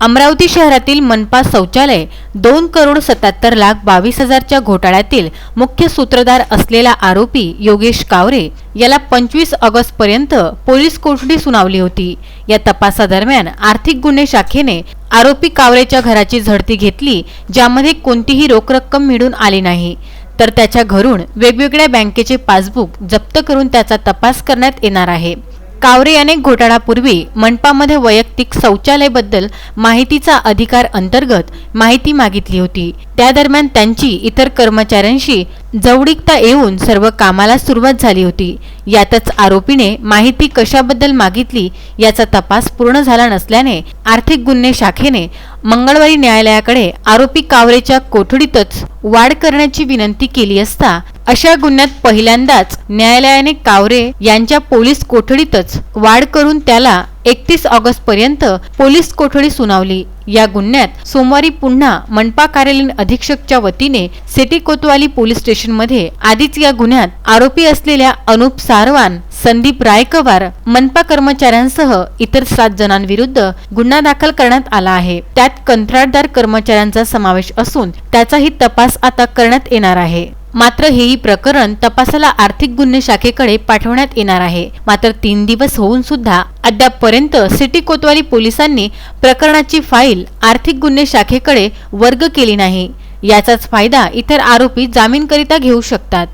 अमरावती शहरातील मनपा शौचालय 2,77,22,000च्या घोटाळ्यातील मुख्य सूत्रधार असलेला आरोपी योगेश कावरे याला 25 ऑगस्ट पर्यंत पोलीस कोठडी सुनावली होती। या तपासादरम्यान आर्थिक गुन्हे शाखेने आरोपी कावरेच्या घराची झडती घेतली, ज्यामध्ये कोणतीही रोख रक्कम मिळून आली नाही, तर त्याच्या घरून वेगवेगळ्या बँकेचे पासबुक जप्त करून त्याचा तपास करण्यात येणार आहे। कावरे याने घोटाळ्यापूर्वी मनपामध्ये वैयक्तिक शौचालयाबद्दल माहितीचा अधिकार अंतर्गत माहिती मागितली होती। त्या दरम्यान त्यांची इतर कर्मचाऱ्यांशी जवळीकता येऊन सर्व कामाला सुरुवात झाली होती। यातच आरोपीने माहिती कशाबद्दल मागितली याचा तपास पूर्ण झाला नसल्याने आर्थिक गुन्हे शाखेने मंगळवारी न्यायालयाकडे आरोपी कावरेच्या कोठडीतच वाढ करण्याची विनंती केली असता अशा गुन्ह्यात पहिल्यांदाच न्यायालयाने कावरे यांच्या पोलीस कोठडीतच वाढ करून त्याला 31 ऑगस्ट पर्यंत पोलीस कोठडी सुनावली। या गुन्ह्यात सोमवारी पुन्हा मनपा कार्यालयीन अधीक्षकच्या वतीने सिटी कोतवाली पोलीस स्टेशनमध्ये आधीच या गुन्ह्यात आरोपी असलेल्या अनुप सारवान, संदीप रायकवार, मनपा कर्मचाऱ्यांसह इतर 7 जणांविरुद्ध गुन्हा दाखल करण्यात आला आहे। त्यात कंत्राटदार कर्मचाऱ्यांचा समावेश असून त्याचाही तपास आता करण्यात येणार आहे। मात्र हेही प्रकरण तपासाला आर्थिक गुन्हे शाखेकडे पाठवण्यात येणार आहे। मात्र 3 दिवस होऊन सुद्धा अद्यापपर्यंत सिटी कोतवाली पोलिसांनी प्रकरणाची फाईल आर्थिक गुन्हे शाखेकडे वर्ग केली नाही। याचाच फायदा इतर आरोपी जामीनकरिता घेऊ शकतात।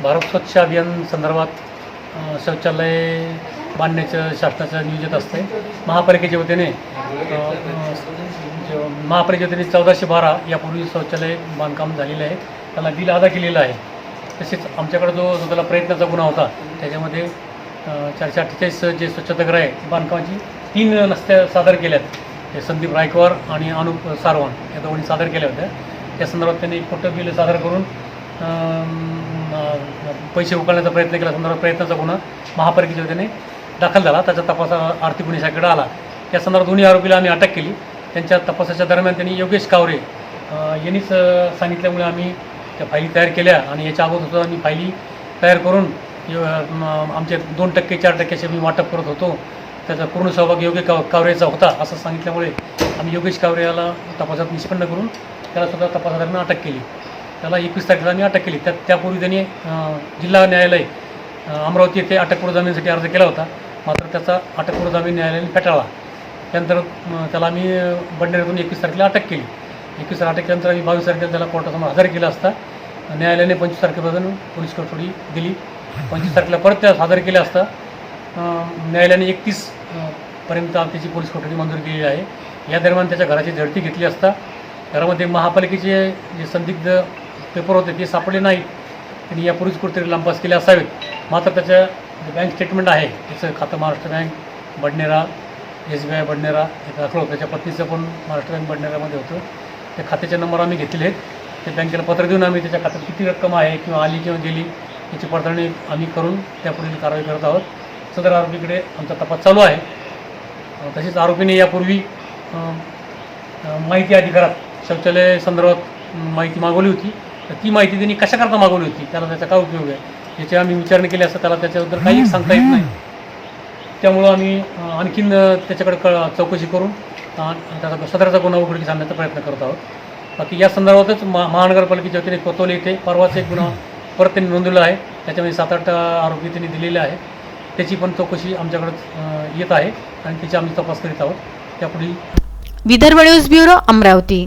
भारत स्वच्छ अभियान संदर्भात शौचालय बांधण्याचं शासनाचं नियोजित असते। महापालिकेच्या वतीने 1412 यापूर्वी शौचालय बांधकाम झालेलं आहे, त्याला बिल अदा केलेलं आहे। तसेच आमच्याकडे जो त्याला प्रयत्नाचा गुन्हा होता त्याच्यामध्ये 448 जे स्वच्छतागृह आहे बांधकामाची 3 नस्त्या सादर केल्यात। हे संदीप रायकवार आणि अनुप सारवान या दोघांनी सादर केल्या होत्या। त्या संदर्भात त्यांनी खोटं बिल सादर करून पैसे उकळण्याचा प्रयत्न केला। संदर्भात प्रयत्नाचा गुन्हा महापालिकेच्या वतीने दाखल झाला, त्याचा तपास आर्थिक गुन्हे शाखेकडे आला। त्या संदर्भात दोन्ही आरोपीला आम्ही अटक केली। त्यांच्या तपासाच्या दरम्यान त्यांनी योगेश कावरे यांनीच सांगितल्यामुळे आम्ही त्या फायली तयार केल्या आणि याच्या अगोदर सुद्धा आम्ही फायली तयार करून आमचे 2% 4% मी वाटप करत होतो, त्याचा पूर्ण सहभाग योगेश कावरेचा होता असं सांगितल्यामुळे आम्ही योगेश कावरे याला तपासात निष्पन्न करून त्याला सुद्धा तपासादरम्यान अटक केली। त्याला 21 तारखेला आम्ही अटक केली। त्यापूर्वी त्यांनी जिल्हा न्यायालय अमरावती येथे अटकपूर्व जामीनसाठी अर्ज केला होता, मात्र त्याचा अटकपूर्व जामीन न्यायालयाने फेटाळला। त्यानंतर त्याला आम्ही बडनेऱ्यातून 21 तारखेला अटक केली। 21 तारखेला अटक केल्यानंतर आम्ही 22 तारखेला त्याला कोर्टासमोर हजर केलं असता न्यायालयाने 25 तारखेपासून पोलीस कोठडी दिली। 25 तारखेला परत त्या हजर केल्या असता न्यायालयाने 31 पर्यंत त्याची पोलीस कोठडी मंजूर केलेली आहे। या दरम्यान त्याच्या घराची झडती घेतली असता घरामध्ये महापालिकेचे जे संदिग्ध पेपर होते ते सापडले नाहीत। त्यांनी यापूर्वीच कुठेतरी लांबपास केले असावेत। मात्र त्याच्या बँक स्टेटमेंट आहे, त्याचं खातं महाराष्ट्र बँक बडनेरा, SBI बडनेरा हे दाखल होतं। त्याच्या पत्नीचं पण महाराष्ट्र बँक बडनेरामध्ये होतं। त्या खात्याचे नंबर आम्ही घेतलेले आहेत। ते बँकेला पत्र देऊन आम्ही त्याच्या खात्यात किती रक्कम आहे किंवा आली किंवा गेली याची पडताळणी आम्ही करून त्यापुढील कारवाई करत आहोत। सदर आरोपीकडे आमचा तपास चालू आहे। तसेच आरोपीने यापूर्वी माहिती अधिकारात शौचालय संदर्भात माहिती मागवली होती, तर ती माहिती त्यांनी कशाकरता मागवली होती, त्याला त्याचा काय उपयोग आहे याची आम्ही विचारणा केली असता त्याला त्याच्याबद्दल काही सांगता येत नाही। त्यामुळं आम्ही आणखीन त्याच्याकडे चौकशी करून त्याचा सदरचा गुन्हा उघडकीस आणण्याचा प्रयत्न करत आहोत। बाकी या संदर्भातच महानगरपालिकेच्या वतीने कोतवाली येथे परवाच एक गुन्हा परत त्यांनी नोंदवला आहे। त्याच्यामध्ये 7-8 आरोपी त्यांनी दिलेले आहे। त्याची पण चौकशी आमच्याकडे येत आहे आणि त्याची आम्ही तपास करीत आहोत। त्यापुढे विदर्भ न्यूज ब्युरो अमरावती।